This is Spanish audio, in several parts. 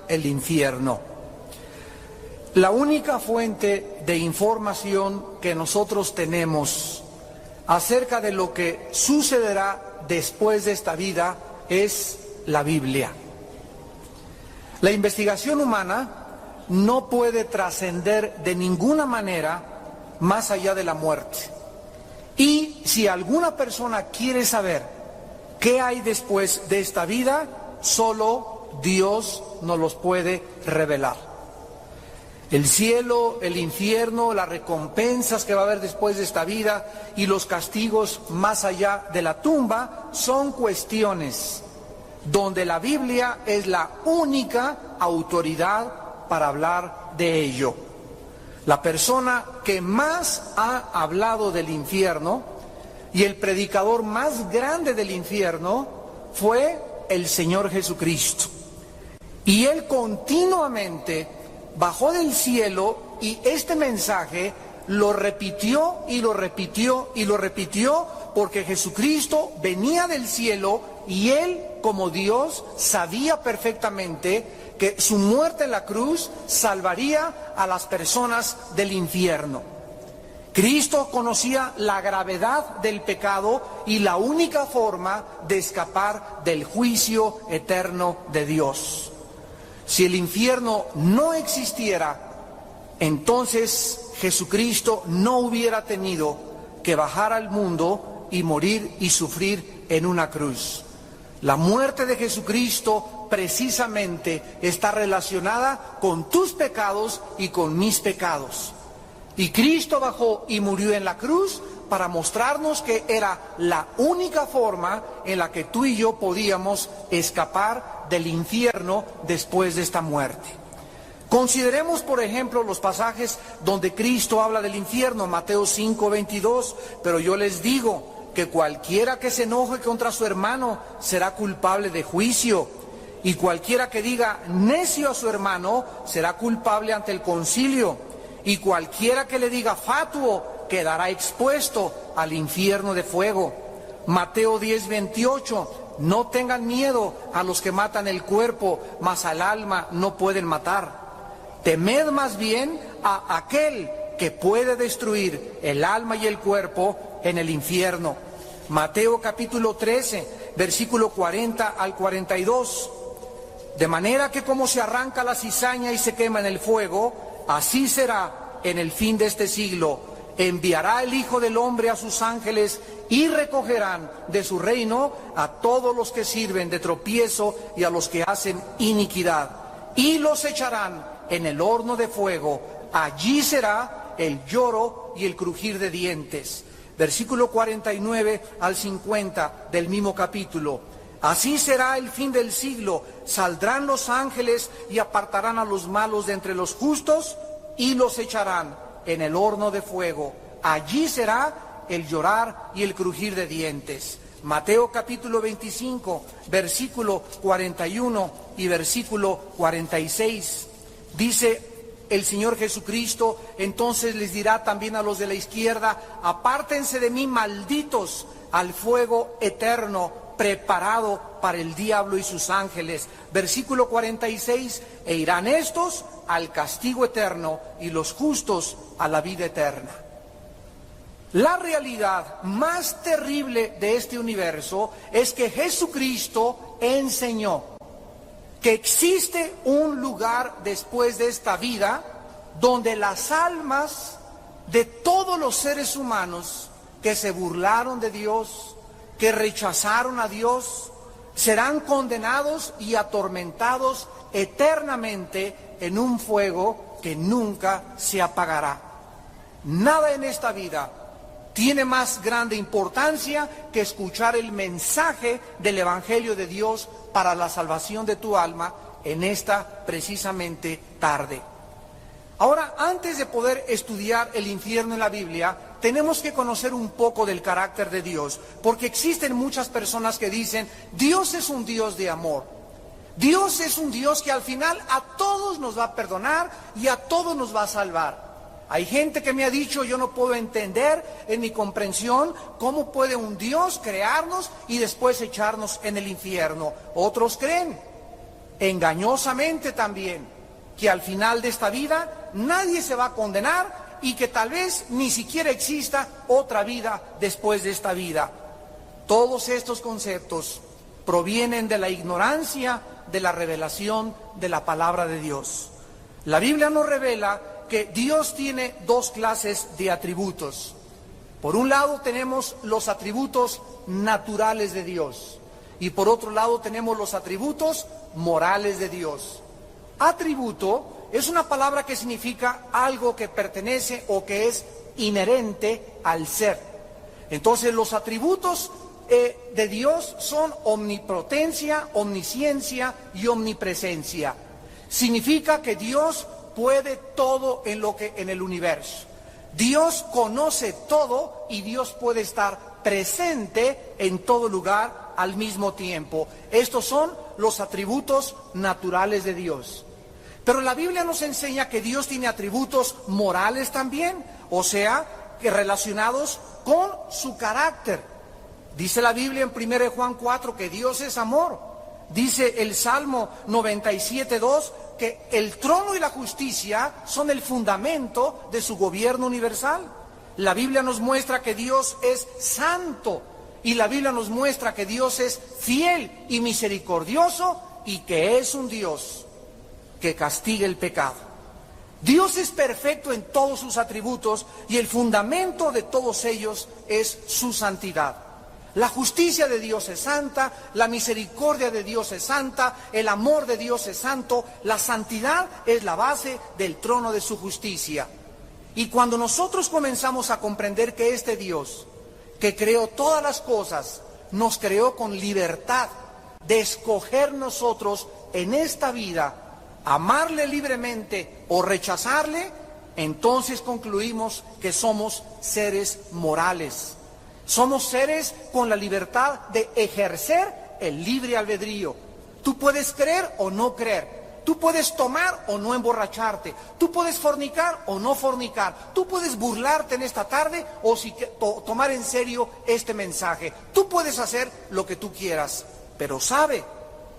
el infierno. La única fuente de información que nosotros tenemos acerca de lo que sucederá después de esta vida es la Biblia. La investigación humana no puede trascender de ninguna manera más allá de la muerte. Y si alguna persona quiere saber qué hay después de esta vida, solo Dios nos los puede revelar. El cielo, el infierno, las recompensas que va a haber después de esta vida y los castigos más allá de la tumba son cuestiones donde la Biblia es la única autoridad para hablar de ello. La persona que más ha hablado del infierno y el predicador más grande del infierno fue el Señor Jesucristo. Y Él continuamente bajó del cielo y este mensaje lo repitió y lo repitió y lo repitió porque Jesucristo venía del cielo y Él, como Dios, sabía perfectamente que su muerte en la cruz salvaría a las personas del infierno. Cristo conocía la gravedad del pecado y la única forma de escapar del juicio eterno de Dios. Si el infierno no existiera, entonces Jesucristo no hubiera tenido que bajar al mundo y morir y sufrir en una cruz. La muerte de Jesucristo precisamente está relacionada con tus pecados y con mis pecados. Y Cristo bajó y murió en la cruz para mostrarnos que era la única forma en la que tú y yo podíamos escapar del infierno después de esta muerte. Consideremos, por ejemplo, los pasajes donde Cristo habla del infierno, Mateo 5:22, pero yo les digo que cualquiera que se enoje contra su hermano será culpable de juicio, y cualquiera que diga necio a su hermano será culpable ante el concilio, y cualquiera que le diga fatuo quedará expuesto al infierno de fuego. Mateo 10:28, no tengan miedo a los que matan el cuerpo, mas al alma no pueden matar. Temed más bien a aquel que puede destruir el alma y el cuerpo en el infierno. Mateo capítulo 13, versículo 40 al 42. De manera que como se arranca la cizaña y se quema en el fuego, así será en el fin de este siglo. Enviará el Hijo del Hombre a sus ángeles y recogerán de su reino a todos los que sirven de tropiezo y a los que hacen iniquidad. Y los echarán en el horno de fuego. Allí será el lloro y el crujir de dientes. Versículo 49 al 50 del mismo capítulo. Así será el fin del siglo. Saldrán los ángeles y apartarán a los malos de entre los justos y los echarán en el horno de fuego. Allí será el llorar y el crujir de dientes. Mateo capítulo 25, versículo 41 y versículo 46. Dice el Señor Jesucristo, entonces les dirá también a los de la izquierda, apártense de mí, malditos, al fuego eterno, preparado para el diablo y sus ángeles. Versículo 46, e irán estos al castigo eterno y los justos a la vida eterna. La realidad más terrible de este universo es que Jesucristo enseñó que existe un lugar después de esta vida donde las almas de todos los seres humanos que se burlaron de Dios, que rechazaron a Dios, serán condenados y atormentados eternamente en un fuego que nunca se apagará. Nada en esta vida tiene más grande importancia que escuchar el mensaje del Evangelio de Dios para la salvación de tu alma en esta precisamente tarde. Ahora, antes de poder estudiar el infierno en la Biblia, tenemos que conocer un poco del carácter de Dios, porque existen muchas personas que dicen, Dios es un Dios de amor. Dios es un Dios que al final a todos nos va a perdonar y a todos nos va a salvar. Hay gente que me ha dicho, yo no puedo entender en mi comprensión cómo puede un Dios crearnos y después echarnos en el infierno. Otros creen engañosamente también, que al final de esta vida nadie se va a condenar y que tal vez ni siquiera exista otra vida después de esta vida. Todos estos conceptos provienen de la ignorancia de la revelación de la palabra de Dios. La Biblia nos revela que Dios tiene dos clases de atributos. Por un lado tenemos los atributos naturales de Dios y por otro lado tenemos los atributos morales de Dios. Atributo es una palabra que significa algo que pertenece o que es inherente al ser. Entonces los atributos de Dios son omnipotencia, omnisciencia y omnipresencia. Significa que Dios puede todo en el universo. Dios conoce todo y Dios puede estar presente en todo lugar al mismo tiempo. Estos son los atributos naturales de Dios. Pero la Biblia nos enseña que Dios tiene atributos morales también, o sea, que relacionados con su carácter. Dice la Biblia en 1 Juan 4 que Dios es amor. Dice el Salmo 97:2 que el trono y la justicia son el fundamento de su gobierno universal. La Biblia nos muestra que Dios es santo y la Biblia nos muestra que Dios es fiel y misericordioso y que es un Dios que castiga el pecado. Dios es perfecto en todos sus atributos y el fundamento de todos ellos es su santidad. La justicia de Dios es santa, la misericordia de Dios es santa, el amor de Dios es santo, la santidad es la base del trono de su justicia. Y cuando nosotros comenzamos a comprender que este Dios, que creó todas las cosas, nos creó con libertad de escoger nosotros en esta vida, amarle libremente o rechazarle, entonces concluimos que somos seres morales. Somos seres con la libertad de ejercer el libre albedrío. Tú puedes creer o no creer. Tú puedes tomar o no emborracharte. Tú puedes fornicar o no fornicar. Tú puedes burlarte en esta tarde o tomar en serio este mensaje. Tú puedes hacer lo que tú quieras. Pero sabe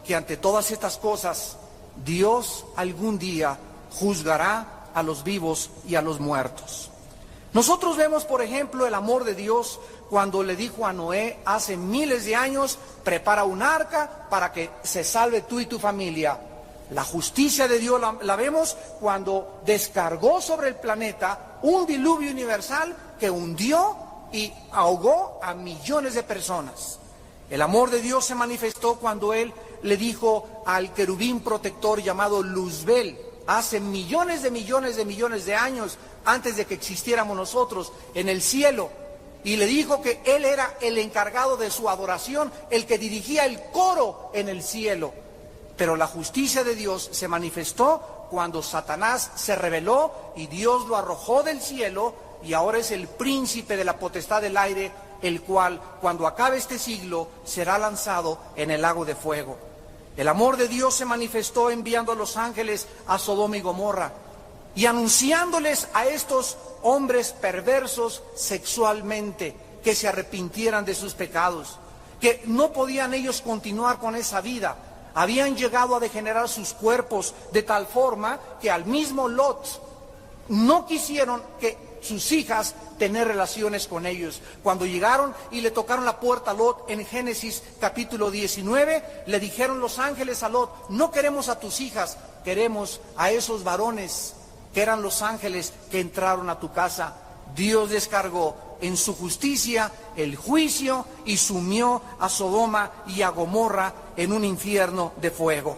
que ante todas estas cosas, Dios algún día juzgará a los vivos y a los muertos. Nosotros vemos, por ejemplo, el amor de Dios cuando le dijo a Noé hace miles de años, prepara un arca para que se salve tú y tu familia. La justicia de Dios la vemos cuando descargó sobre el planeta un diluvio universal que hundió y ahogó a millones de personas. El amor de Dios se manifestó cuando Él le dijo al querubín protector llamado Luzbel, hace millones de años, antes de que existiéramos nosotros, en el cielo, y le dijo que Él era el encargado de su adoración, el que dirigía el coro en el cielo. Pero la justicia de Dios se manifestó cuando Satanás se rebeló y Dios lo arrojó del cielo y ahora es el príncipe de la potestad del aire, el cual, cuando acabe este siglo, será lanzado en el lago de fuego. El amor de Dios se manifestó enviando a los ángeles a Sodoma y Gomorra y anunciándoles a estos hombres perversos sexualmente que se arrepintieran de sus pecados, que no podían ellos continuar con esa vida. Habían llegado a degenerar sus cuerpos de tal forma que al mismo Lot no quisieron que sus hijas tener relaciones con ellos. Cuando llegaron y le tocaron la puerta a Lot en Génesis capítulo 19, le dijeron los ángeles a Lot, no queremos a tus hijas, queremos a esos varones que eran los ángeles que entraron a tu casa. Dios descargó en su justicia el juicio y sumió a Sodoma y a Gomorra en un infierno de fuego.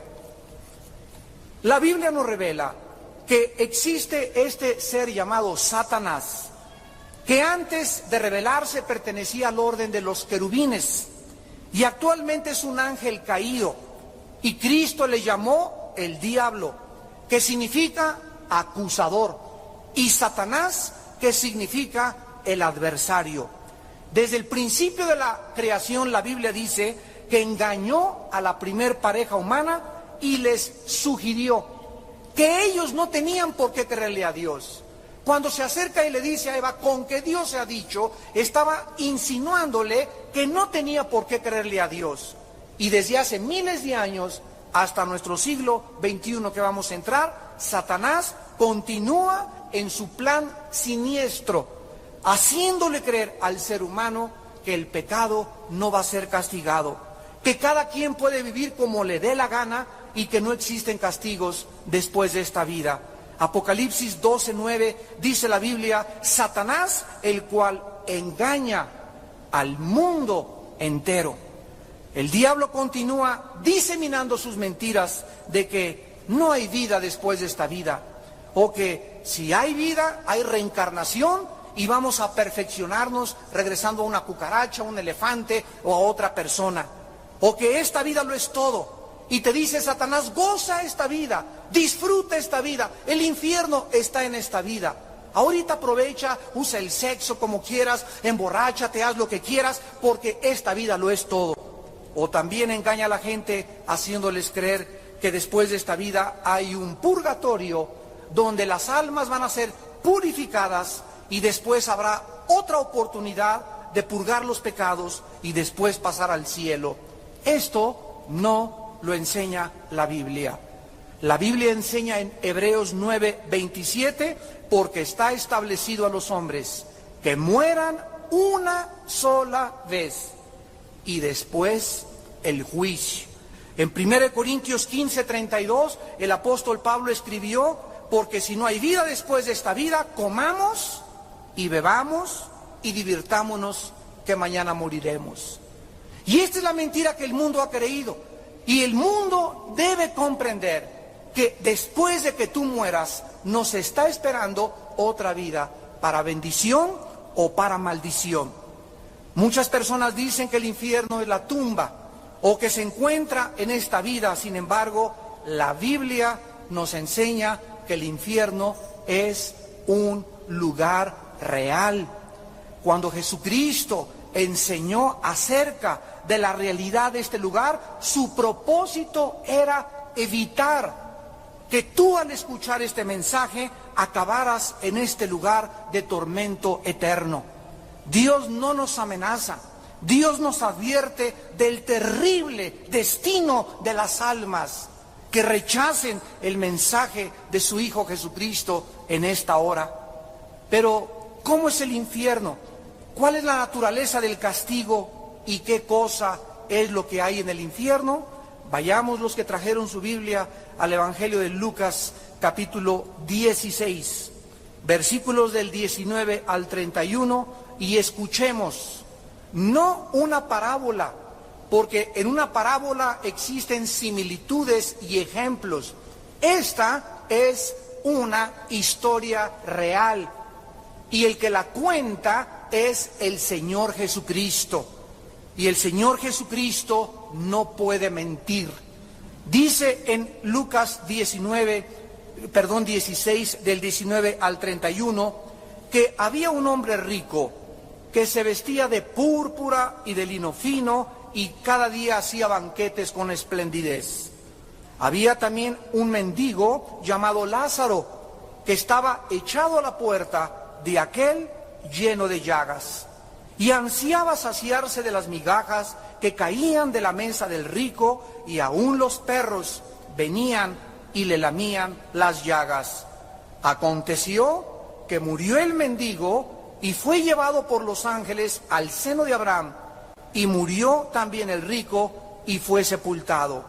La Biblia nos revela que existe este ser llamado Satanás, que antes de revelarse pertenecía al orden de los querubines y actualmente es un ángel caído, y Cristo le llamó el diablo, que significa acusador, y Satanás, que significa el adversario. Desde el principio de la creación la Biblia dice que engañó a la primer pareja humana y les sugirió que ellos no tenían por qué creerle a Dios. Cuando se acerca y le dice a Eva, con que Dios se ha dicho, estaba insinuándole que no tenía por qué creerle a Dios. Y desde hace miles de años, hasta nuestro siglo XXI que vamos a entrar, Satanás continúa en su plan siniestro, haciéndole creer al ser humano que el pecado no va a ser castigado, que cada quien puede vivir como le dé la gana y que no existen castigos después de esta vida. Apocalipsis 12:9 dice la Biblia: Satanás, el cual engaña al mundo entero. El diablo continúa diseminando sus mentiras de que no hay vida después de esta vida, o que si hay vida, hay reencarnación y vamos a perfeccionarnos regresando a una cucaracha, a un elefante o a otra persona, o que esta vida lo es todo. Y te dice Satanás: goza esta vida, disfruta esta vida, el infierno está en esta vida. Ahorita aprovecha, usa el sexo como quieras, emborráchate, haz lo que quieras, porque esta vida lo es todo. O también engaña a la gente haciéndoles creer que después de esta vida hay un purgatorio donde las almas van a ser purificadas y después habrá otra oportunidad de purgar los pecados y después pasar al cielo. Esto no lo enseña la Biblia. La Biblia enseña en Hebreos 9:27, porque está establecido a los hombres que mueran una sola vez y después el juicio. En 1 Corintios 15:32, el apóstol Pablo escribió: porque si no hay vida después de esta vida, comamos y bebamos y divirtámonos, que mañana moriremos. Y esta es la mentira que el mundo ha creído. Y el mundo debe comprender que después de que tú mueras, nos está esperando otra vida, para bendición o para maldición. Muchas personas dicen que el infierno es la tumba, o que se encuentra en esta vida. Sin embargo, la Biblia nos enseña que el infierno es un lugar real. Cuando Jesucristo enseñó acerca de la realidad de este lugar, su propósito era evitar que tú, al escuchar este mensaje, acabaras en este lugar de tormento eterno. Dios no nos amenaza, Dios nos advierte del terrible destino de las almas que rechacen el mensaje de su Hijo Jesucristo en esta hora. Pero, ¿cómo es el infierno? ¿Cuál es la naturaleza del castigo y qué cosa es lo que hay en el infierno? Vayamos, los que trajeron su Biblia, al Evangelio de Lucas, capítulo 16, versículos del 19 al 31, y escuchemos, no una parábola, porque en una parábola existen similitudes y ejemplos. Esta es una historia real, y el que la cuenta es el Señor Jesucristo. Y el Señor Jesucristo no puede mentir. Dice en Lucas 16, del 19 al 31, que había un hombre rico que se vestía de púrpura y de lino fino y cada día hacía banquetes con esplendidez. Había también un mendigo llamado Lázaro, que estaba echado a la puerta de aquel lleno de llagas, y ansiaba saciarse de las migajas que caían de la mesa del rico, y aún los perros venían y le lamían las llagas. Aconteció que murió el mendigo y fue llevado por los ángeles al seno de Abraham, y murió también el rico y fue sepultado.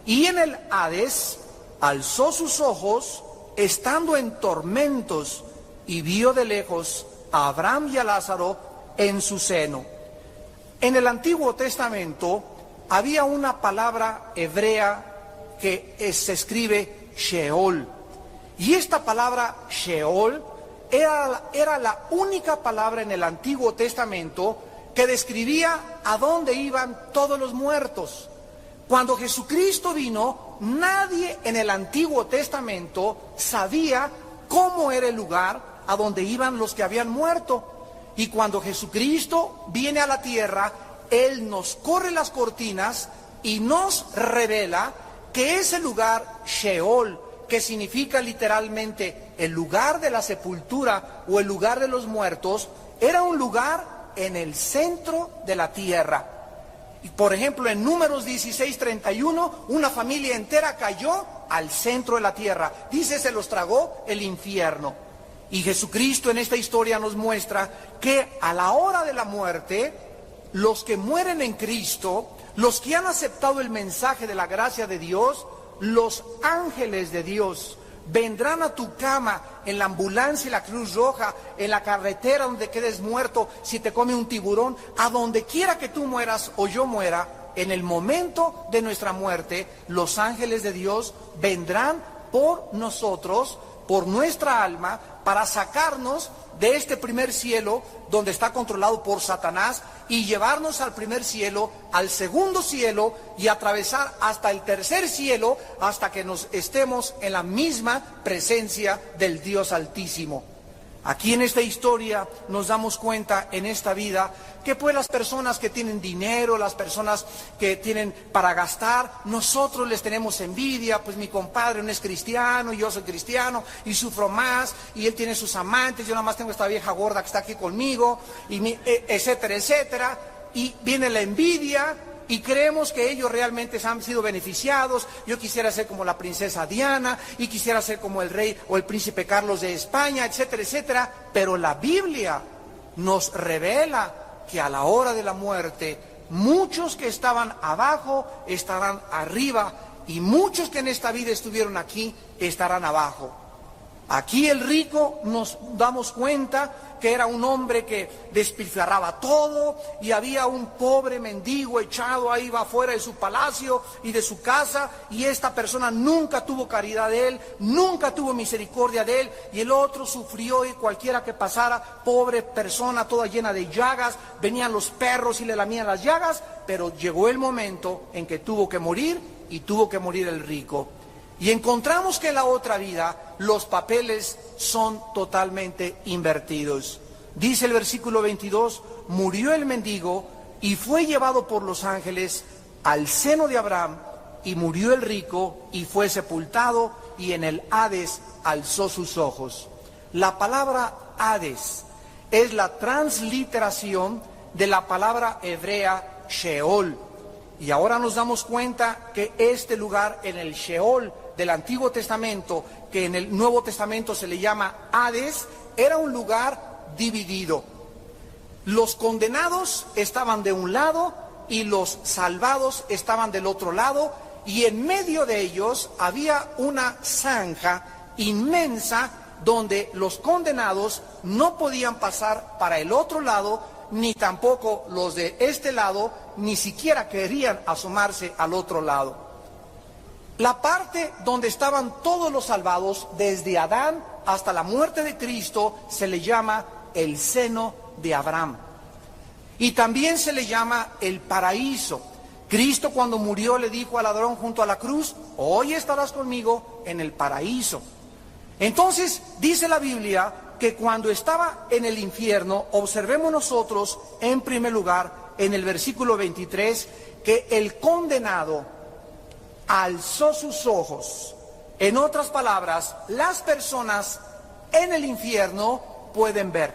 Y en el Hades alzó sus ojos, estando en tormentos, y vio de lejos a Abraham y a Lázaro en su seno. En el Antiguo Testamento había una palabra hebrea que se escribe Sheol. Y esta palabra Sheol era la única palabra en el Antiguo Testamento que describía a dónde iban todos los muertos. Cuando Jesucristo vino, nadie en el Antiguo Testamento sabía cómo era el lugar a donde iban los que habían muerto. Y cuando Jesucristo viene a la tierra, Él nos corre las cortinas y nos revela que ese lugar Sheol, que significa literalmente el lugar de la sepultura o el lugar de los muertos, era un lugar en el centro de la tierra. Por ejemplo, en Números 16:31, una familia entera cayó al centro de la tierra. Dice, se los tragó el infierno. Y Jesucristo en esta historia nos muestra que a la hora de la muerte, los que mueren en Cristo, los que han aceptado el mensaje de la gracia de Dios, los ángeles de Dios vendrán a tu cama, en la ambulancia y la Cruz Roja, en la carretera donde quedes muerto, si te come un tiburón, a donde quiera que tú mueras o yo muera, en el momento de nuestra muerte, los ángeles de Dios vendrán por nosotros, por nuestra alma, para sacarnos de este primer cielo donde está controlado por Satanás y llevarnos al primer cielo, al segundo cielo y atravesar hasta el tercer cielo hasta que nos estemos en la misma presencia del Dios Altísimo. Aquí en esta historia nos damos cuenta en esta vida que pues las personas que tienen dinero, las personas que tienen para gastar, nosotros les tenemos envidia, pues mi compadre no es cristiano y yo soy cristiano y sufro más y él tiene sus amantes, yo nada más tengo esta vieja gorda que está aquí conmigo, y etcétera, etcétera, y viene la envidia. Y creemos que ellos realmente han sido beneficiados. Yo quisiera ser como la princesa Diana, y quisiera ser como el rey o el príncipe Carlos de España, etcétera, etcétera. Pero la Biblia nos revela que a la hora de la muerte, muchos que estaban abajo estarán arriba, y muchos que en esta vida estuvieron aquí estarán abajo. Aquí el rico, nos damos cuenta que era un hombre que despilfarraba todo, y había un pobre mendigo echado ahí afuera de su palacio y de su casa, y esta persona nunca tuvo caridad de él, nunca tuvo misericordia de él, y el otro sufrió, y cualquiera que pasara, pobre persona toda llena de llagas, venían los perros y le lamían las llagas, pero llegó el momento en que tuvo que morir, y tuvo que morir el rico. Y encontramos que en la otra vida los papeles son totalmente invertidos. Dice el versículo 22, murió el mendigo y fue llevado por los ángeles al seno de Abraham, y murió el rico y fue sepultado, y en el Hades alzó sus ojos. La palabra Hades es la transliteración de la palabra hebrea Sheol. Y ahora nos damos cuenta que este lugar en el Sheol del Antiguo Testamento, que en el Nuevo Testamento se le llama Hades, era un lugar dividido. Los condenados estaban de un lado y los salvados estaban del otro lado, y en medio de ellos había una zanja inmensa donde los condenados no podían pasar para el otro lado, ni tampoco los de este lado, ni siquiera querían asomarse al otro lado. La parte donde estaban todos los salvados, desde Adán hasta la muerte de Cristo, se le llama el seno de Abraham. Y también se le llama el paraíso. Cristo, cuando murió, le dijo al ladrón junto a la cruz, hoy estarás conmigo en el paraíso. Entonces, dice la Biblia que cuando estaba en el infierno, observemos nosotros, en primer lugar, en el versículo 23, que el condenado alzó sus ojos. En otras palabras, las personas en el infierno pueden ver,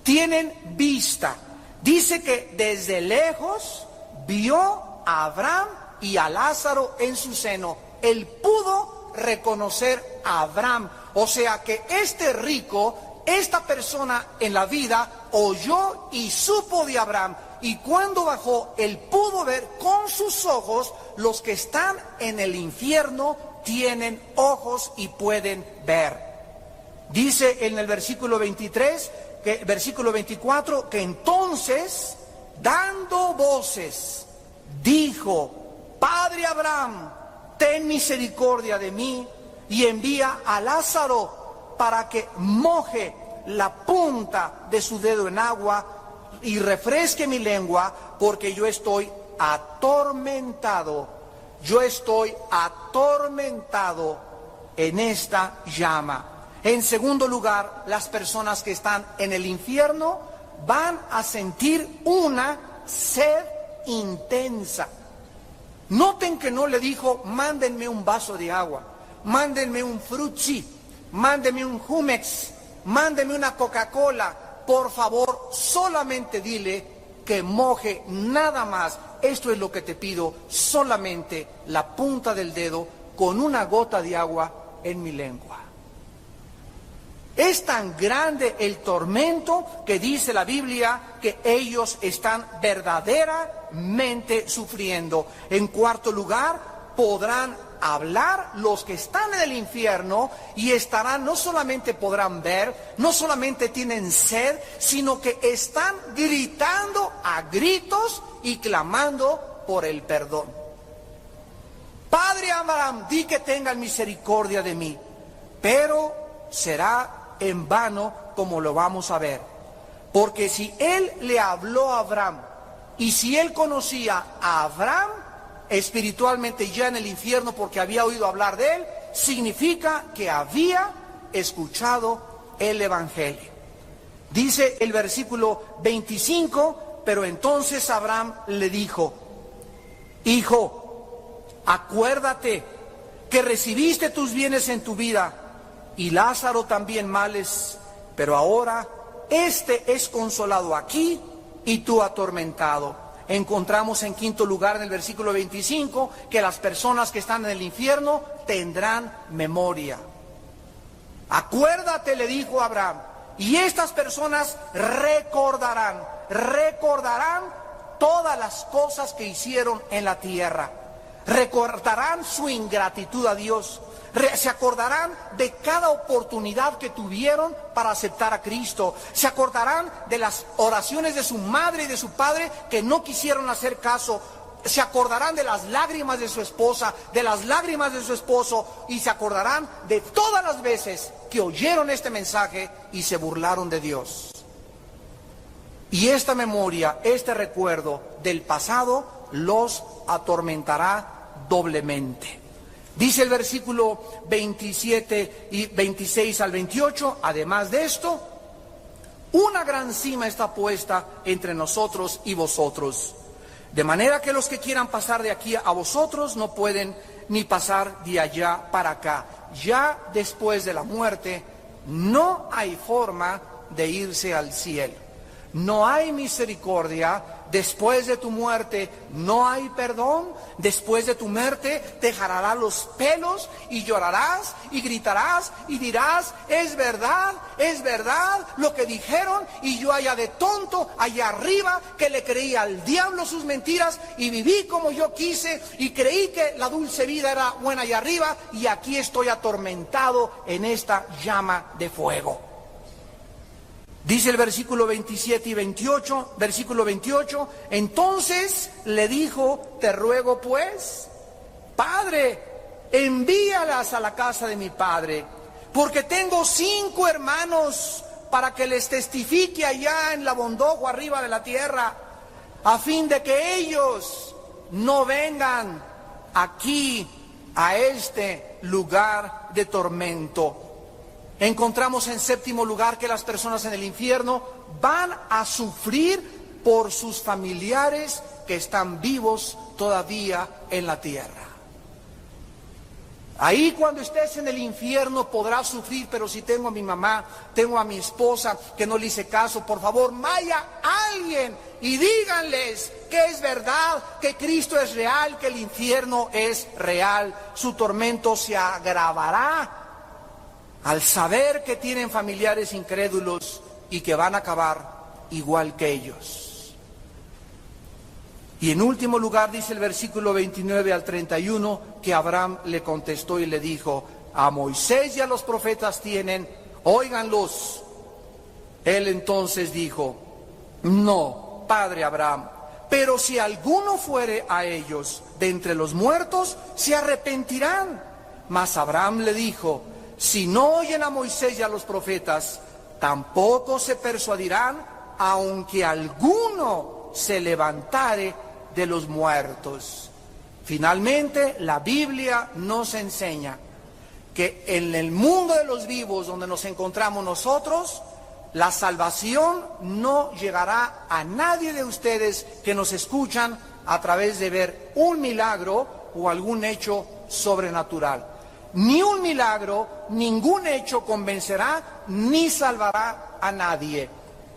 tienen vista. Dice que desde lejos vio a Abraham y a Lázaro en su seno. Él pudo reconocer a Abraham. O sea que este rico, esta persona en la vida, oyó y supo de Abraham. Y cuando bajó, él pudo ver con sus ojos. Los que están en el infierno tienen ojos y pueden ver. Dice en el versículo 23, versículo 24, que entonces, dando voces, dijo, Padre Abraham, ten misericordia de mí y envía a Lázaro para que moje la punta de su dedo en agua y refresque mi lengua, porque yo estoy atormentado en esta llama. En segundo lugar, las personas que están en el infierno van a sentir una sed intensa. Noten que no le dijo, mándenme un vaso de agua, mándenme un frutzi, mándenme un Jumex, mándenme una Coca-Cola. Por favor, solamente dile, que moje nada más. Esto es lo que te pido, solamente la punta del dedo con una gota de agua en mi lengua. Es tan grande el tormento que dice la Biblia que ellos están verdaderamente sufriendo. En cuarto lugar, podrán hablar los que están en el infierno y estarán, no solamente podrán ver, no solamente tienen sed, sino que están gritando a gritos y clamando por el perdón. Padre Abraham, di que tengan misericordia de mí, pero será en vano, como lo vamos a ver. Porque si él le habló a Abraham y si él conocía a Abraham espiritualmente ya en el infierno porque había oído hablar de él, significa que había escuchado el Evangelio. Dice el versículo 25, pero entonces Abraham le dijo: Hijo, acuérdate que recibiste tus bienes en tu vida y Lázaro también males, pero ahora este es consolado aquí y tú atormentado. Encontramos en quinto lugar en el versículo 25 que las personas que están en el infierno tendrán memoria. Acuérdate, le dijo Abraham, y estas personas recordarán todas las cosas que hicieron en la tierra, recordarán su ingratitud a Dios. Se acordarán de cada oportunidad que tuvieron para aceptar a Cristo. Se acordarán de las oraciones de su madre y de su padre que no quisieron hacer caso. Se acordarán de las lágrimas de su esposa, de las lágrimas de su esposo, y se acordarán de todas las veces que oyeron este mensaje y se burlaron de Dios. Y esta memoria, este recuerdo del pasado los atormentará doblemente. Dice el versículo 27 y 26 al 28, además de esto, una gran cima está puesta entre nosotros y vosotros, de manera que los que quieran pasar de aquí a vosotros no pueden ni pasar de allá para acá. Ya después de la muerte no hay forma de irse al cielo. No hay misericordia. Después de tu muerte no hay perdón. Después de tu muerte te jalarán los pelos y llorarás y gritarás y dirás: es verdad lo que dijeron, y yo allá de tonto, allá arriba, que le creí al diablo sus mentiras y viví como yo quise y creí que la dulce vida era buena allá arriba, y aquí estoy atormentado en esta llama de fuego. Dice el versículo 27 y 28, versículo 28, entonces le dijo: te ruego pues, Padre, envíalas a la casa de mi padre, porque tengo 5 hermanos, para que les testifique allá en la bondojo arriba de la tierra, a fin de que ellos no vengan aquí a este lugar de tormento. Encontramos en séptimo lugar que las personas en el infierno van a sufrir por sus familiares que están vivos todavía en la tierra. Ahí cuando estés en el infierno podrás sufrir: pero si tengo a mi mamá, tengo a mi esposa que no le hice caso, por favor vaya alguien y díganles que es verdad, que Cristo es real, que el infierno es real. Su tormento se agravará al saber que tienen familiares incrédulos y que van a acabar igual que ellos. Y en último lugar dice el versículo 29 al 31 que Abraham le contestó y le dijo: a Moisés y a los profetas tienen, óiganlos. Él entonces dijo: no, padre Abraham, pero si alguno fuere a ellos de entre los muertos, se arrepentirán. Mas Abraham le dijo: si no oyen a Moisés y a los profetas, tampoco se persuadirán, aunque alguno se levantare de los muertos. Finalmente, la Biblia nos enseña que en el mundo de los vivos, donde nos encontramos nosotros, la salvación no llegará a nadie de ustedes que nos escuchan a través de ver un milagro o algún hecho sobrenatural. Ni un milagro, ningún hecho convencerá ni salvará a nadie.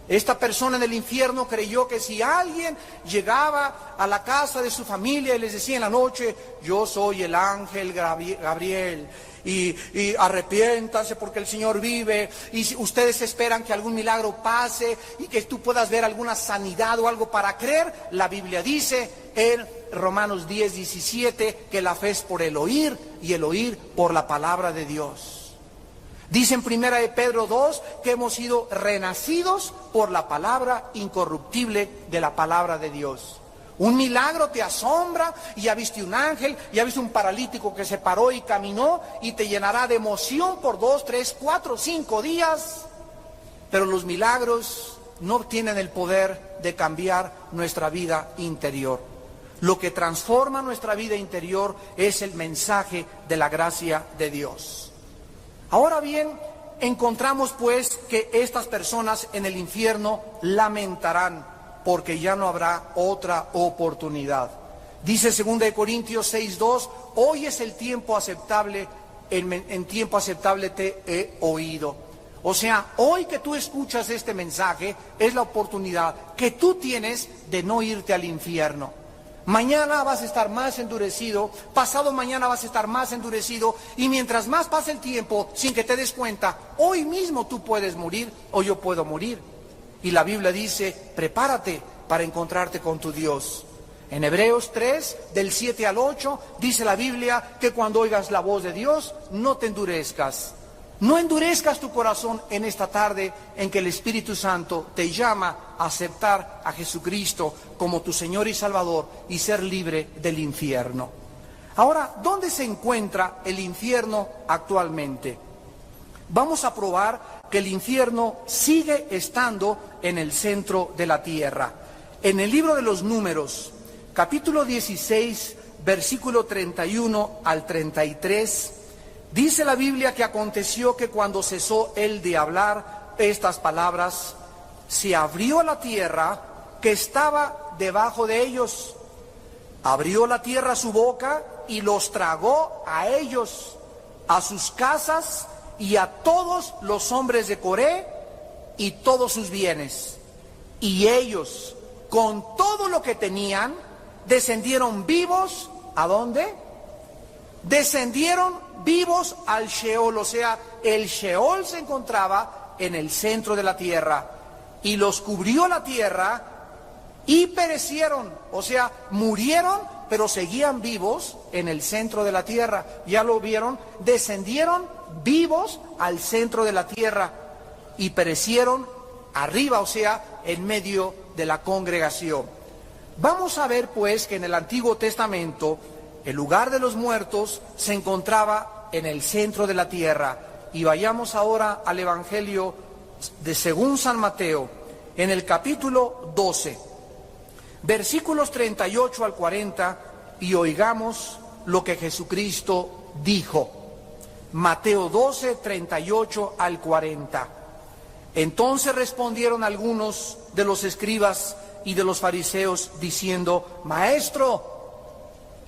Esta persona en el infierno creyó que si alguien llegaba a la casa de su familia y les decía en la noche, yo soy el ángel Gabriel, y arrepiéntanse porque el Señor vive, y si ustedes esperan que algún milagro pase y que tú puedas ver alguna sanidad o algo para creer, la Biblia dice en Romanos 10:17 que la fe es por el oír y el oír por la palabra de Dios. Dice en 1 de Pedro 2 que hemos sido renacidos por la palabra incorruptible de la palabra de Dios. Un milagro te asombra, y ya viste un ángel, ya viste un paralítico que se paró y caminó, y te llenará de emoción por 2, 3, 4, 5 días. Pero los milagros no tienen el poder de cambiar nuestra vida interior. Lo que transforma nuestra vida interior es el mensaje de la gracia de Dios. Ahora bien, encontramos pues que estas personas en el infierno lamentarán, porque ya no habrá otra oportunidad. Dice 2 Corintios 6:2, hoy es el tiempo aceptable, en tiempo aceptable te he oído. O sea, hoy que tú escuchas este mensaje, es la oportunidad que tú tienes de no irte al infierno. Mañana vas a estar más endurecido, pasado mañana vas a estar más endurecido, y mientras más pasa el tiempo, sin que te des cuenta, hoy mismo tú puedes morir o yo puedo morir. Y la Biblia dice, prepárate para encontrarte con tu Dios. En Hebreos 3, del 7 al 8, dice la Biblia que cuando oigas la voz de Dios, no te endurezcas. No endurezcas tu corazón en esta tarde en que el Espíritu Santo te llama a aceptar a Jesucristo como tu Señor y Salvador y ser libre del infierno. Ahora, ¿dónde se encuentra el infierno actualmente? Vamos a probar que el infierno sigue estando en el centro de la tierra. En el libro de los Números, capítulo 16, versículo 31 al 33, dice la Biblia que aconteció que cuando cesó él de hablar estas palabras, se abrió la tierra que estaba debajo de ellos. Abrió la tierra su boca y los tragó a ellos, a sus casas y a todos los hombres de Coré y todos sus bienes. Y ellos, con todo lo que tenían, descendieron vivos, ¿a dónde? Descendieron vivos al Sheol, o sea, el Sheol se encontraba en el centro de la tierra, y los cubrió la tierra y perecieron, o sea, murieron, pero seguían vivos en el centro de la tierra. Ya lo vieron, descendieron vivos al centro de la tierra y perecieron arriba, o sea, en medio de la congregación. Vamos a ver pues que en el Antiguo Testamento el lugar de los muertos se encontraba en el centro de la tierra. Y vayamos ahora al Evangelio de según San Mateo, en el capítulo 12, versículos 38 al 40, y oigamos lo que Jesucristo dijo. Mateo 12, 38 al 40. Entonces respondieron algunos de los escribas y de los fariseos diciendo, Maestro,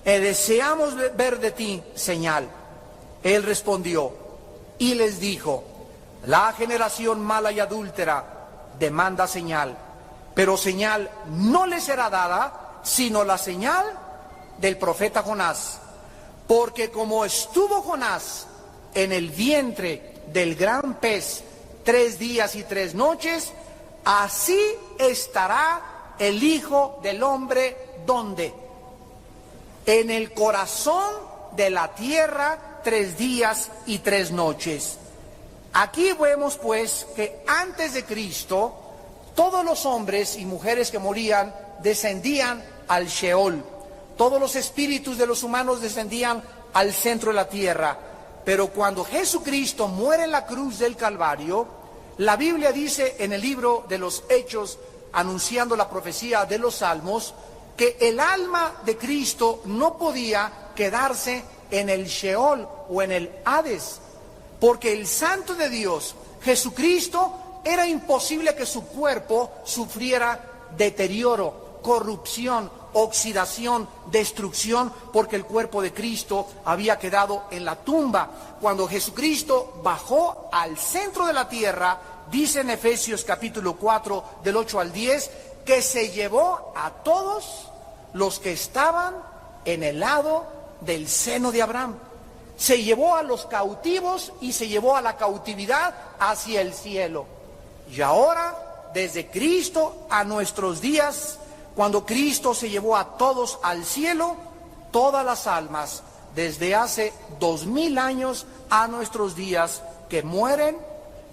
deseamos ver de ti señal. Él respondió y les dijo, la generación mala y adúltera demanda señal, pero señal no le será dada, sino la señal del profeta Jonás. Porque como estuvo Jonás en el vientre del gran pez 3 días y 3 noches, así estará el Hijo del Hombre, ¿dónde? En el corazón de la tierra 3 días y 3 noches. Aquí vemos pues que antes de Cristo, todos los hombres y mujeres que morían descendían al Sheol. Todos los espíritus de los humanos descendían al centro de la tierra. Pero cuando Jesucristo muere en la cruz del Calvario, la Biblia dice en el libro de los Hechos, anunciando la profecía de los Salmos, que el alma de Cristo no podía quedarse en el Sheol o en el Hades, porque el Santo de Dios, Jesucristo, era imposible que su cuerpo sufriera deterioro, corrupción, oxidación, destrucción, porque el cuerpo de Cristo había quedado en la tumba. Cuando Jesucristo bajó al centro de la tierra, dice en Efesios capítulo 4, del 8 al 10, que se llevó a todos los que estaban en el lado del seno de Abraham. Se llevó a los cautivos y se llevó a la cautividad hacia el cielo. Y ahora, desde Cristo a nuestros días, cuando Cristo se llevó a todos al cielo, todas las almas, desde hace 2000 años a nuestros días, que mueren,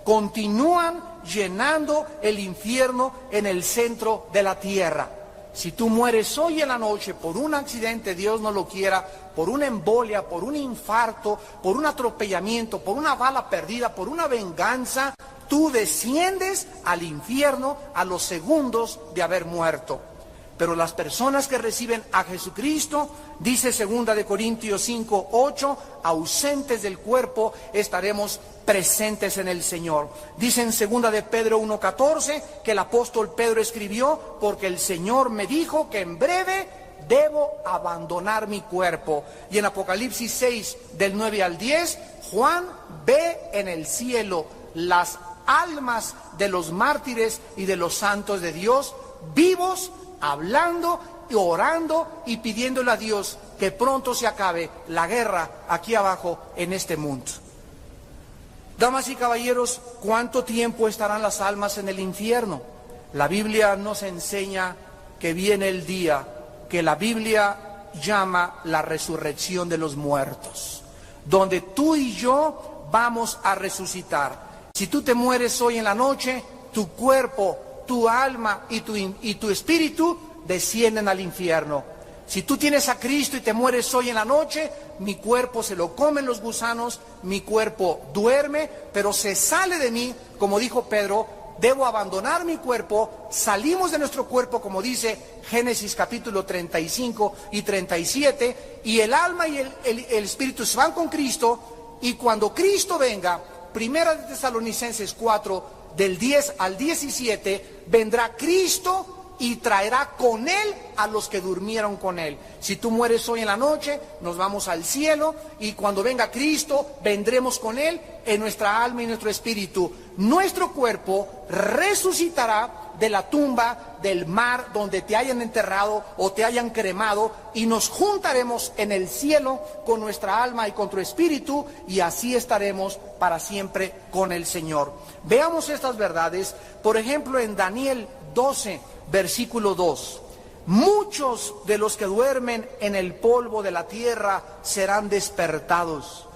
continúan llenando el infierno en el centro de la tierra. Si tú mueres hoy en la noche por un accidente, Dios no lo quiera, por una embolia, por un infarto, por un atropellamiento, por una bala perdida, por una venganza, tú desciendes al infierno a los segundos de haber muerto. Pero las personas que reciben a Jesucristo, dice 2 de Corintios 5, 8, ausentes del cuerpo, estaremos presentes en el Señor. Dice en 2 de Pedro 1, 14, que el apóstol Pedro escribió, porque el Señor me dijo que en breve debo abandonar mi cuerpo. Y en Apocalipsis 6, del 9 al 10, Juan ve en el cielo las almas de los mártires y de los santos de Dios, vivos, hablando y orando y pidiéndole a Dios que pronto se acabe la guerra aquí abajo en este mundo. Damas y caballeros, ¿cuánto tiempo estarán las almas en el infierno? La Biblia nos enseña que viene el día que la Biblia llama la resurrección de los muertos, donde tú y yo vamos a resucitar. Si tú te mueres hoy en la noche, tu cuerpo, tu alma y tu espíritu descienden al infierno. Si tú tienes a Cristo y te mueres hoy en la noche, mi cuerpo se lo comen los gusanos, mi cuerpo duerme, pero se sale de mí, como dijo Pedro, debo abandonar mi cuerpo, salimos de nuestro cuerpo, como dice Génesis capítulo 35 y 37, y el alma y el espíritu se van con Cristo, y cuando Cristo venga, 1 de Tesalonicenses 4, del 10 al 17, vendrá Cristo y traerá con Él a los que durmieron con Él. Si tú mueres hoy en la noche, nos vamos al cielo, y cuando venga Cristo, vendremos con Él en nuestra alma y nuestro espíritu. Nuestro cuerpo resucitará de la tumba, del mar, donde te hayan enterrado o te hayan cremado, y nos juntaremos en el cielo con nuestra alma y con tu espíritu, y así estaremos para siempre con el Señor. Veamos estas verdades, por ejemplo, en Daniel 12, versículo 2. Muchos de los que duermen en el polvo de la tierra serán despertados,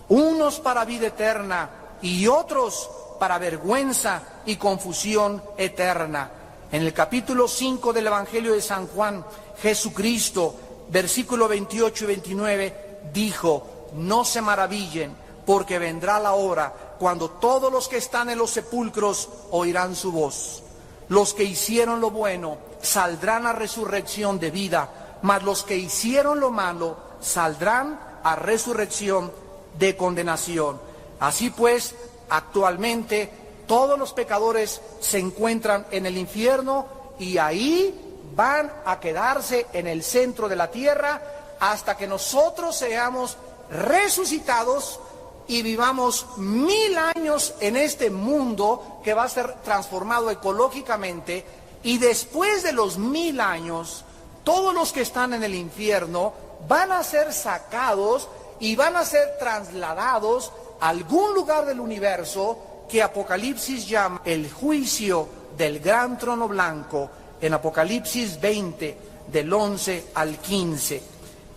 unos para vida eterna y otros para vergüenza y confusión eterna. En el capítulo 5 del Evangelio de San Juan, Jesucristo, versículo 28 y 29, dijo: no se maravillen, porque vendrá la hora cuando todos los que están en los sepulcros oirán su voz. Los que hicieron lo bueno saldrán a resurrección de vida, mas los que hicieron lo malo saldrán a resurrección de condenación. Así pues, actualmente todos los pecadores se encuentran en el infierno, y ahí van a quedarse en el centro de la tierra hasta que nosotros seamos resucitados y vivamos 1000 años en este mundo que va a ser transformado ecológicamente, y después de los 1000 años, todos los que están en el infierno van a ser sacados y van a ser trasladados a algún lugar del universo que Apocalipsis llama el juicio del gran trono blanco, en Apocalipsis 20, del 11 al 15.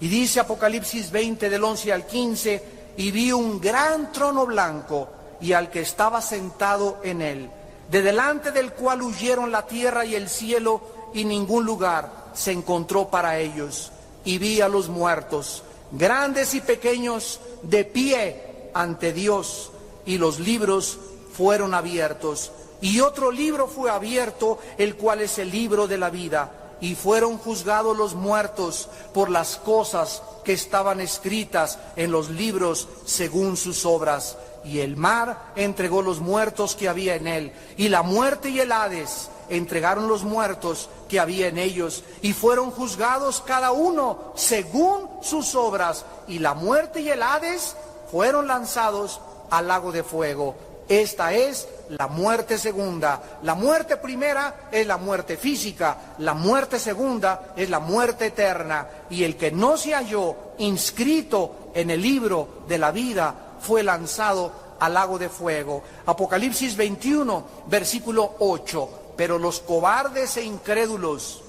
Y dice Apocalipsis 20, del 11 al 15, y vi un gran trono blanco y al que estaba sentado en él, de delante del cual huyeron la tierra y el cielo, y ningún lugar se encontró para ellos. Y vi a los muertos, grandes y pequeños, de pie ante Dios, y los libros fueron abiertos. Y otro libro fue abierto, el cual es el libro de la vida. Y fueron juzgados los muertos por las cosas que estaban escritas en los libros según sus obras. Y el mar entregó los muertos que había en él, y la muerte y el Hades entregaron los muertos que había en ellos, y fueron juzgados cada uno según sus obras, y la muerte y el Hades fueron lanzados al lago de fuego. Esta es la muerte segunda. La muerte primera es la muerte física, la muerte segunda es la muerte eterna. Y el que no se halló inscrito en el libro de la vida fue lanzado al lago de fuego. Apocalipsis 21, versículo 8. Pero los cobardes e incrédulos,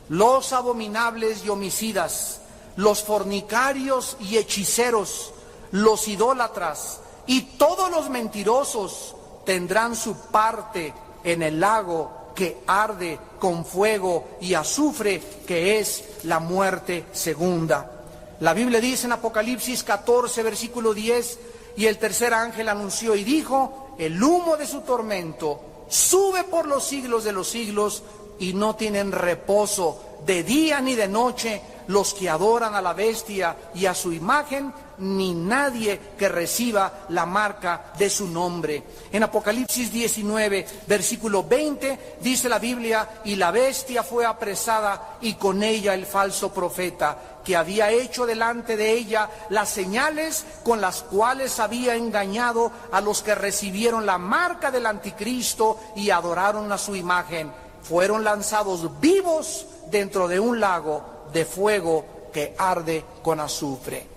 los abominables y homicidas, los fornicarios y hechiceros, los idólatras y todos los mentirosos tendrán su parte en el lago que arde con fuego y azufre, que es la muerte segunda. La Biblia dice en Apocalipsis 14, versículo 10, y el tercer ángel anunció y dijo: el humo de su tormento sube por los siglos de los siglos, y no tienen reposo de día ni de noche los que adoran a la bestia y a su imagen, ni nadie que reciba la marca de su nombre. En Apocalipsis 19, versículo 20, dice la Biblia: y la bestia fue apresada, y con ella el falso profeta, que había hecho delante de ella las señales con las cuales había engañado a los que recibieron la marca del anticristo y adoraron a su imagen. Fueron lanzados vivos dentro de un lago de fuego que arde con azufre.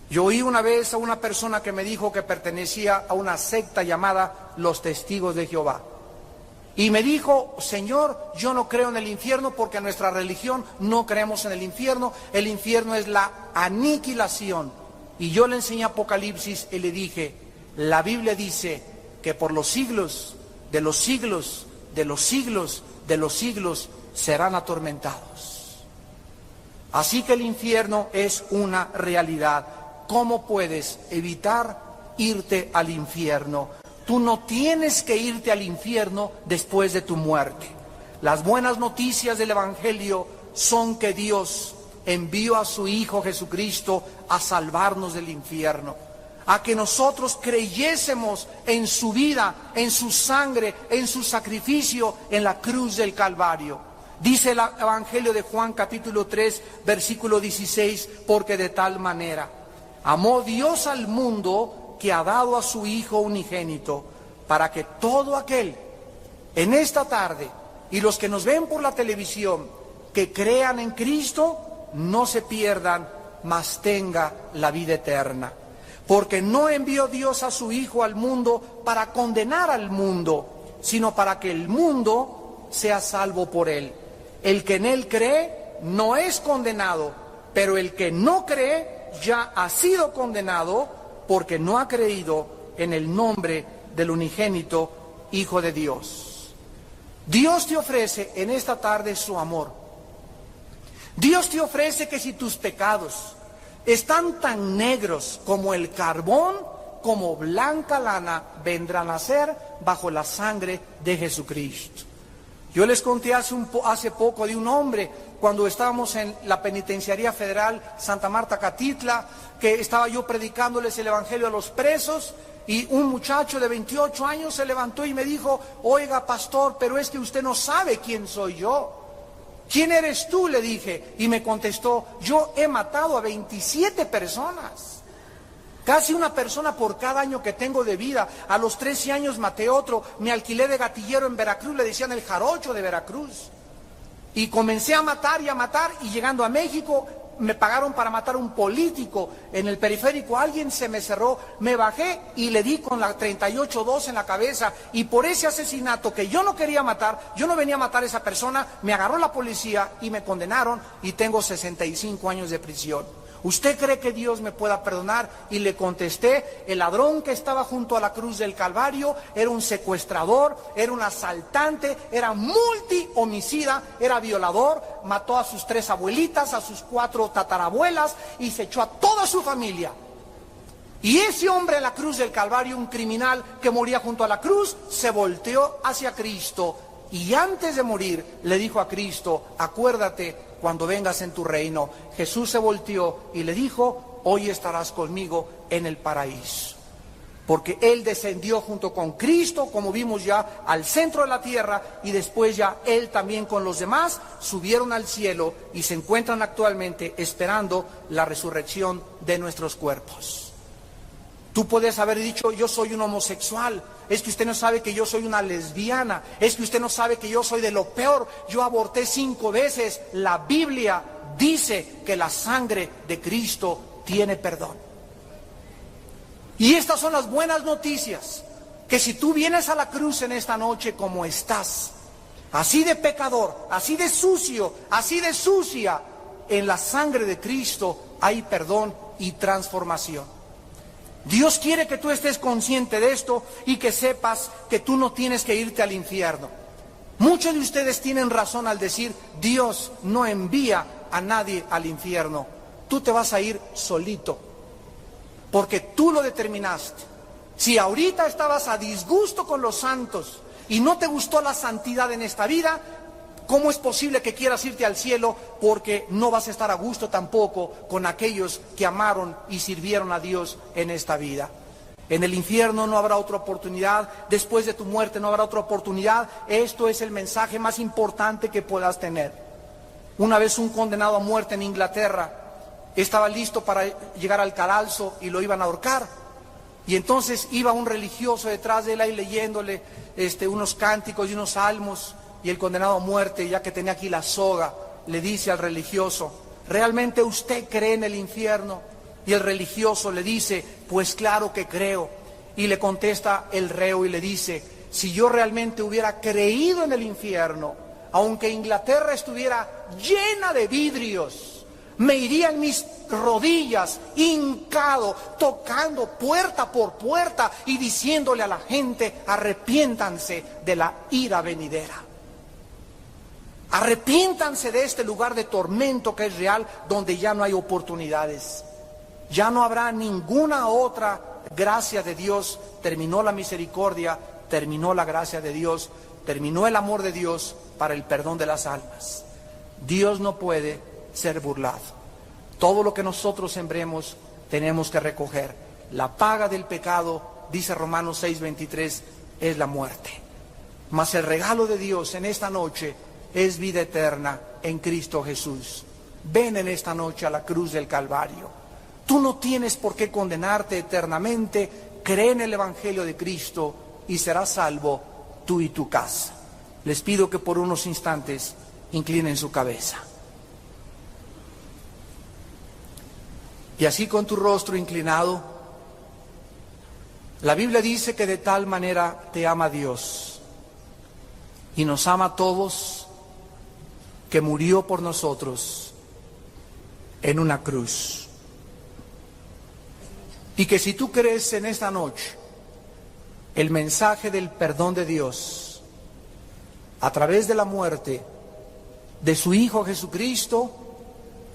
Yo oí una vez a una persona que me dijo que pertenecía a una secta llamada los Testigos de Jehová. Y me dijo: Señor, yo no creo en el infierno porque en nuestra religión no creemos en el infierno. El infierno es la aniquilación. Y yo le enseñé Apocalipsis y le dije: la Biblia dice que por los siglos de los siglos de los siglos de los siglos serán atormentados. Así que el infierno es una realidad. ¿Cómo puedes evitar irte al infierno? Tú no tienes que irte al infierno después de tu muerte. Las buenas noticias del Evangelio son que Dios envió a su Hijo Jesucristo a salvarnos del infierno, a que nosotros creyésemos en su vida, en su sangre, en su sacrificio en la cruz del Calvario. Dice el Evangelio de Juan capítulo 3, versículo 16, porque de tal manera amó Dios al mundo que ha dado a su Hijo unigénito, para que todo aquel en esta tarde y los que nos ven por la televisión que crean en Cristo no se pierdan, mas tenga la vida eterna. Porque no envió Dios a su Hijo al mundo para condenar al mundo, sino para que el mundo sea salvo por él. El que en él cree no es condenado, pero el que no cree ya ha sido condenado porque no ha creído en el nombre del unigénito Hijo de Dios. Dios te ofrece en esta tarde su amor. Dios te ofrece que si tus pecados están tan negros como el carbón, como blanca lana, vendrán a ser bajo la sangre de Jesucristo. Yo les conté hace poco de un hombre, cuando estábamos en la Penitenciaría Federal Santa Marta Catitla, que estaba yo predicándoles el Evangelio a los presos, y un muchacho de 28 años se levantó y me dijo: oiga, pastor, pero es que usted no sabe quién soy yo. ¿Quién eres tú?, le dije, y me contestó: yo he matado a 27 personas. Casi una persona por cada año que tengo de vida. A los 13 años maté otro, me alquilé de gatillero en Veracruz, le decían el jarocho de Veracruz. Y comencé a matar, y llegando a México me pagaron para matar a un político en el periférico. Alguien se me cerró, me bajé y le di con la 38-2 en la cabeza. Y por ese asesinato que yo no quería matar, yo no venía a matar a esa persona, me agarró la policía y me condenaron y tengo 65 años de prisión. ¿Usted cree que Dios me pueda perdonar? Y le contesté: el ladrón que estaba junto a la cruz del Calvario era un secuestrador, era un asaltante, era multihomicida, era violador, mató a sus 3 abuelitas, a sus 4 tatarabuelas y se echó a toda su familia. Y ese hombre en la cruz del Calvario, un criminal que moría junto a la cruz, se volteó hacia Cristo y antes de morir le dijo a Cristo: acuérdate cuando vengas en tu reino. Jesús se volteó y le dijo: hoy estarás conmigo en el paraíso. Porque Él descendió junto con Cristo, como vimos ya, al centro de la tierra, y después ya Él también con los demás subieron al cielo y se encuentran actualmente esperando la resurrección de nuestros cuerpos. Tú puedes haber dicho, yo soy un homosexual, es que usted no sabe que yo soy una lesbiana, es que usted no sabe que yo soy de lo peor, yo aborté 5 veces. La Biblia dice que la sangre de Cristo tiene perdón. Y estas son las buenas noticias, que si tú vienes a la cruz en esta noche como estás, así de pecador, así de sucio, así de sucia, en la sangre de Cristo hay perdón y transformación. Dios quiere que tú estés consciente de esto y que sepas que tú no tienes que irte al infierno. Muchos de ustedes tienen razón al decir, Dios no envía a nadie al infierno. Tú te vas a ir solito, porque tú lo determinaste. Si ahorita estabas a disgusto con los santos y no te gustó la santidad en esta vida, ¿cómo es posible que quieras irte al cielo? Porque no vas a estar a gusto tampoco con aquellos que amaron y sirvieron a Dios en esta vida. En el infierno no habrá otra oportunidad, después de tu muerte no habrá otra oportunidad. Esto es el mensaje más importante que puedas tener. Una vez un condenado a muerte en Inglaterra estaba listo para llegar al cadalso y lo iban a ahorcar. Y entonces iba un religioso detrás de él ahí leyéndole unos cánticos y unos salmos. Y el condenado a muerte, ya que tenía aquí la soga, le dice al religioso, ¿realmente usted cree en el infierno? Y el religioso le dice, pues claro que creo. Y le contesta el reo y le dice, si yo realmente hubiera creído en el infierno, aunque Inglaterra estuviera llena de vidrios, me iría en mis rodillas, hincado, tocando puerta por puerta y diciéndole a la gente, arrepiéntanse de la ira venidera. Arrepiéntanse de este lugar de tormento que es real, donde ya no hay oportunidades. Ya no habrá ninguna otra gracia de Dios. Terminó la misericordia, terminó la gracia de Dios, terminó el amor de Dios para el perdón de las almas. Dios no puede ser burlado. Todo lo que nosotros sembremos tenemos que recoger. La paga del pecado, dice Romanos 6:23, es la muerte. Mas el regalo de Dios en esta noche es vida eterna en Cristo Jesús. Ven en esta noche a la cruz del Calvario. Tú no tienes por qué condenarte eternamente. Cree en el Evangelio de Cristo y serás salvo tú y tu casa. Les pido que por unos instantes inclinen su cabeza. Y así con tu rostro inclinado, la Biblia dice que de tal manera te ama Dios y nos ama a todos, que murió por nosotros en una cruz. Y que si tú crees en esta noche el mensaje del perdón de Dios a través de la muerte de su Hijo Jesucristo,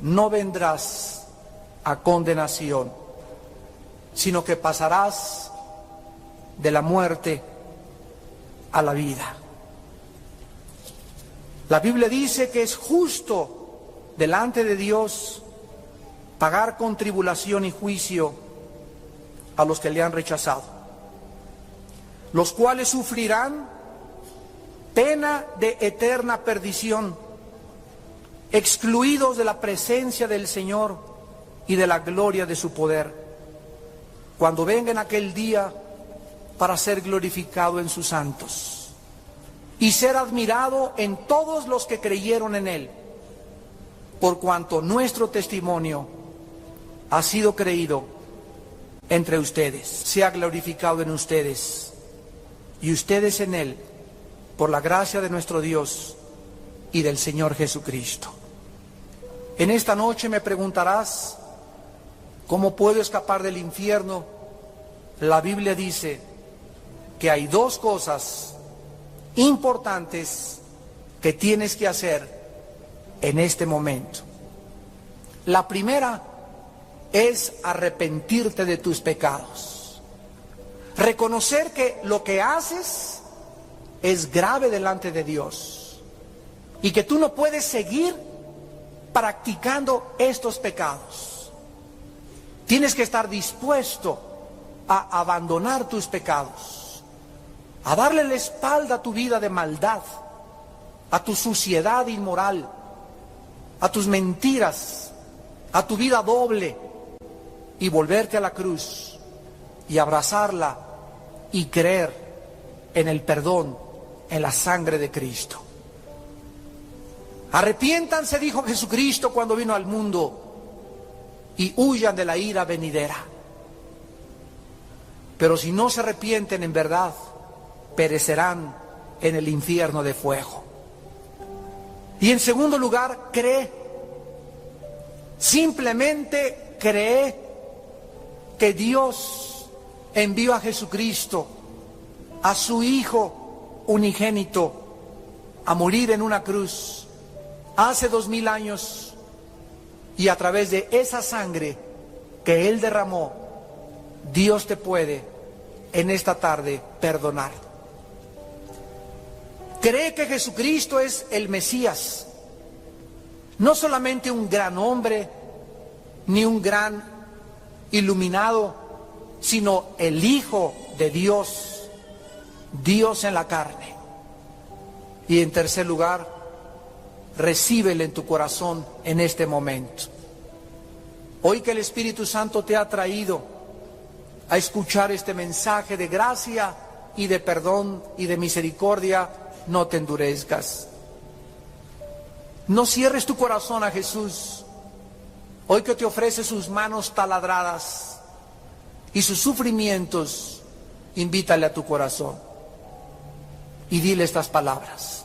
no vendrás a condenación, sino que pasarás de la muerte a la vida. La Biblia dice que es justo delante de Dios pagar con tribulación y juicio a los que le han rechazado, los cuales sufrirán pena de eterna perdición, excluidos de la presencia del Señor y de la gloria de su poder, cuando venga en aquel día para ser glorificado en sus santos y ser admirado en todos los que creyeron en Él, por cuanto nuestro testimonio ha sido creído entre ustedes. Sea glorificado en ustedes y ustedes en Él, por la gracia de nuestro Dios y del Señor Jesucristo. En esta noche me preguntarás, ¿cómo puedo escapar del infierno? La Biblia dice que hay dos cosas importantes que tienes que hacer en este momento. La primera es arrepentirte de tus pecados. Reconocer que lo que haces es grave delante de Dios y que tú no puedes seguir practicando estos pecados. Tienes que estar dispuesto a abandonar tus pecados, a darle la espalda a tu vida de maldad, a tu suciedad inmoral, a tus mentiras, a tu vida doble, y volverte a la cruz y abrazarla y creer en el perdón, en la sangre de Cristo. Arrepiéntanse, dijo Jesucristo cuando vino al mundo, y huyan de la ira venidera. Pero si no se arrepienten en verdad, perecerán en el infierno de fuego. Y en segundo lugar, cree. Simplemente cree que Dios envió a Jesucristo, a su Hijo unigénito, a morir en una cruz hace 2000 años, y a través de esa sangre que Él derramó, Dios te puede en esta tarde perdonar. Cree que Jesucristo es el Mesías, no solamente un gran hombre, ni un gran iluminado, sino el Hijo de Dios, Dios en la carne. Y en tercer lugar, recíbele en tu corazón en este momento. Hoy que el Espíritu Santo te ha traído a escuchar este mensaje de gracia y de perdón y de misericordia, no te endurezcas. No cierres tu corazón a Jesús. Hoy que te ofrece sus manos taladradas y sus sufrimientos, invítale a tu corazón y dile estas palabras: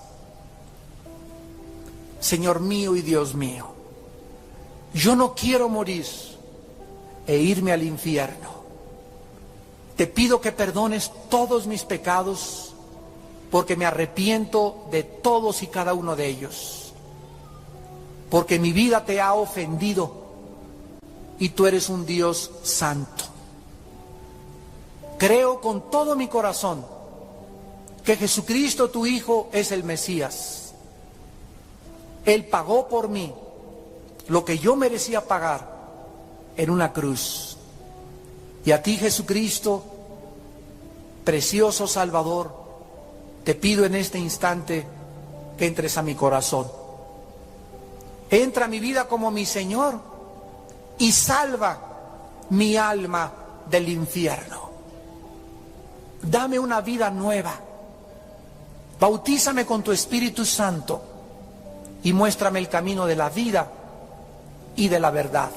Señor mío y Dios mío, yo no quiero morir e irme al infierno. Te pido que perdones todos mis pecados, porque me arrepiento de todos y cada uno de ellos. Porque mi vida te ha ofendido y tú eres un Dios santo. Creo con todo mi corazón que Jesucristo, tu Hijo, es el Mesías. Él pagó por mí lo que yo merecía pagar en una cruz. Y a ti, Jesucristo, precioso Salvador, te pido en este instante que entres a mi corazón. Entra a mi vida como mi Señor y salva mi alma del infierno. Dame una vida nueva. Bautízame con tu Espíritu Santo y muéstrame el camino de la vida y de la verdad,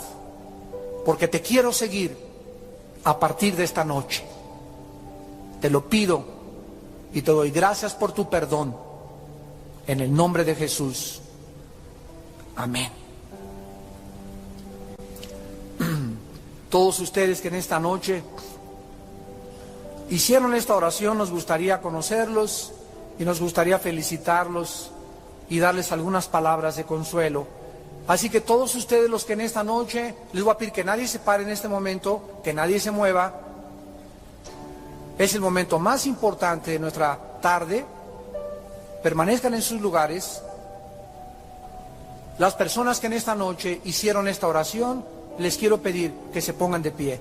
porque te quiero seguir a partir de esta noche. Te lo pido y te doy gracias por tu perdón, en el nombre de Jesús. Amén. Todos ustedes que en esta noche hicieron esta oración, nos gustaría conocerlos y nos gustaría felicitarlos y darles algunas palabras de consuelo. Así que todos ustedes los que en esta noche, les voy a pedir que nadie se pare en este momento, que nadie se mueva. Es el momento más importante de nuestra tarde. Permanezcan en sus lugares. Las personas que en esta noche hicieron esta oración, les quiero pedir que se pongan de pie.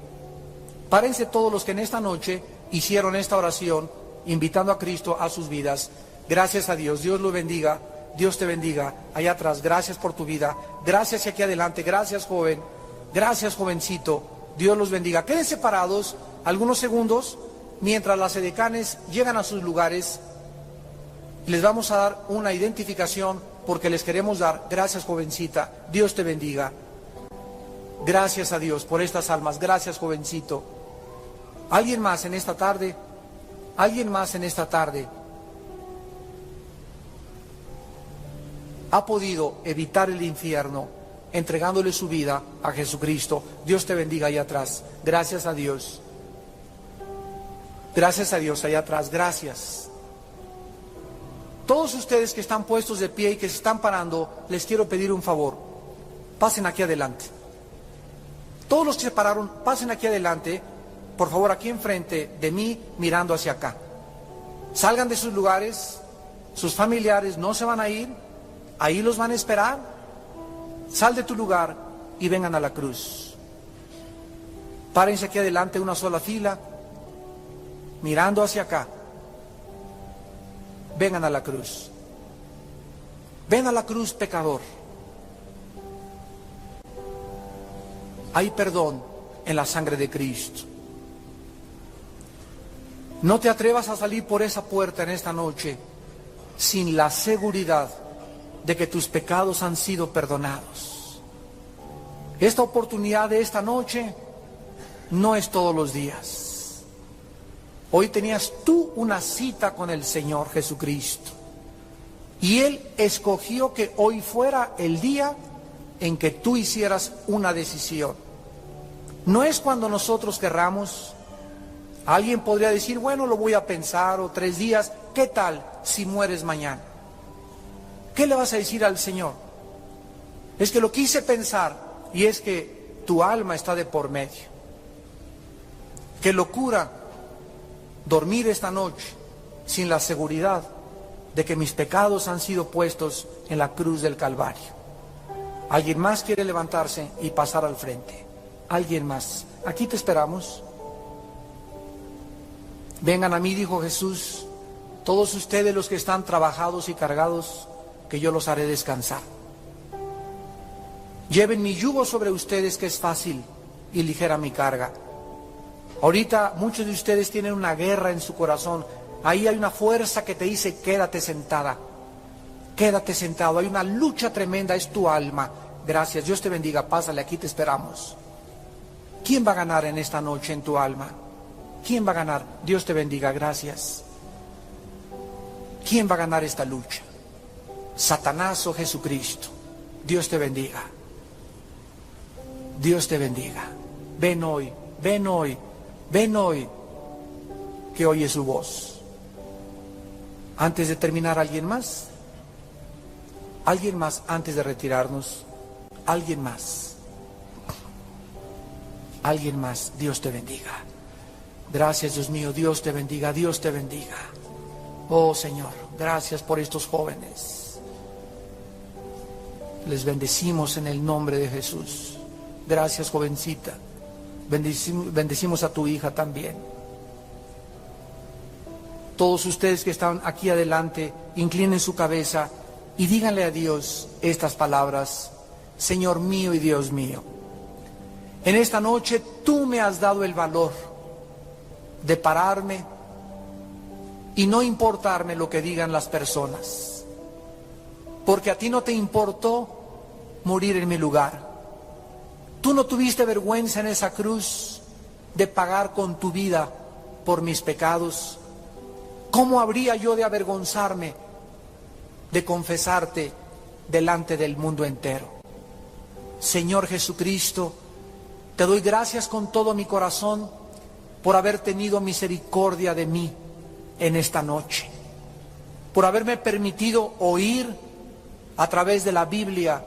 Párense todos los que en esta noche hicieron esta oración, invitando a Cristo a sus vidas. Gracias a Dios. Dios lo bendiga. Dios te bendiga. Allá atrás, gracias por tu vida. Gracias aquí adelante. Gracias, joven. Gracias, jovencito. Dios los bendiga. Quédense parados algunos segundos mientras las edecanes llegan a sus lugares. Les vamos a dar una identificación porque les queremos dar. Gracias, jovencita. Dios te bendiga. Gracias a Dios por estas almas. Gracias, jovencito. ¿Alguien más en esta tarde? ¿Alguien más en esta tarde ha podido evitar el infierno entregándole su vida a Jesucristo? Dios te bendiga allá atrás. Gracias a Dios. Gracias a Dios allá atrás. Gracias. Todos ustedes que están puestos de pie y que se están parando, les quiero pedir un favor. Pasen aquí adelante. Todos los que se pararon, pasen aquí adelante. Por favor, aquí enfrente de mí, mirando hacia acá. Salgan de sus lugares. Sus familiares no se van a ir. Ahí los van a esperar. Sal de tu lugar y vengan a la cruz. Párense aquí adelante, una sola fila, mirando hacia acá. Vengan a la cruz. Ven a la cruz, pecador. Hay perdón en la sangre de Cristo. No te atrevas a salir por esa puerta en esta noche sin la seguridad de que tus pecados han sido perdonados. Esta oportunidad de esta noche no es todos los días. Hoy tenías tú una cita con el Señor Jesucristo. Y Él escogió que hoy fuera el día en que tú hicieras una decisión. No es cuando nosotros querramos. Alguien podría decir, bueno, lo voy a pensar, o 3 días. ¿Qué tal si mueres mañana? ¿Qué le vas a decir al Señor? Es que lo quise pensar, y es que tu alma está de por medio. Qué locura dormir esta noche sin la seguridad de que mis pecados han sido puestos en la cruz del Calvario. ¿Alguien más quiere levantarse y pasar al frente? ¿Alguien más? Aquí te esperamos. Vengan a mí, dijo Jesús, todos ustedes los que están trabajados y cargados, que yo los haré descansar. Lleven mi yugo sobre ustedes, que es fácil, y ligera mi carga. Ahorita muchos de ustedes tienen una guerra en su corazón. Ahí hay una fuerza que te dice, quédate sentada, quédate sentado. Hay una lucha tremenda, es tu alma. Gracias, Dios te bendiga, pásale, aquí te esperamos. ¿Quién va a ganar en esta noche en tu alma? ¿Quién va a ganar? Dios te bendiga, gracias. ¿Quién va a ganar esta lucha? ¿Satanás o Jesucristo? Dios te bendiga. Dios te bendiga. Ven hoy, ven hoy, ven hoy, que oye su voz. Antes de terminar, ¿alguien más? ¿Alguien más antes de retirarnos? ¿Alguien más? ¿Alguien más? Dios te bendiga. Gracias, Dios mío, Dios te bendiga, Dios te bendiga. Oh Señor, gracias por estos jóvenes. Les bendecimos en el nombre de Jesús. Gracias, jovencita. Bendecimos a tu hija también. Todos ustedes que están aquí adelante, inclinen su cabeza y díganle a Dios estas palabras. Señor mío y Dios mío, en esta noche tú me has dado el valor de pararme y no importarme lo que digan las personas, porque a ti no te importó morir en mi lugar. Tú no tuviste vergüenza en esa cruz de pagar con tu vida por mis pecados. ¿Cómo habría yo de avergonzarme de confesarte delante del mundo entero? Señor Jesucristo, te doy gracias con todo mi corazón por haber tenido misericordia de mí en esta noche, por haberme permitido oír a través de la Biblia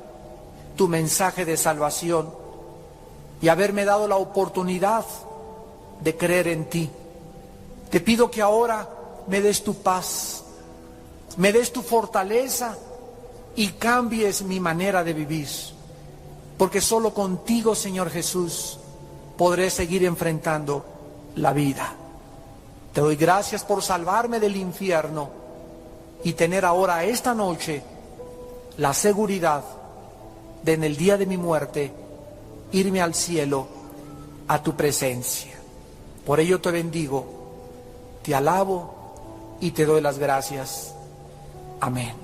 tu mensaje de salvación y haberme dado la oportunidad de creer en ti. Te pido que ahora me des tu paz, me des tu fortaleza y cambies mi manera de vivir, porque solo contigo, Señor Jesús, podré seguir enfrentando la vida. Te doy gracias por salvarme del infierno y tener ahora esta noche la seguridad de en el día de mi muerte irme al cielo a tu presencia. Por ello te bendigo, te alabo y te doy las gracias. Amén.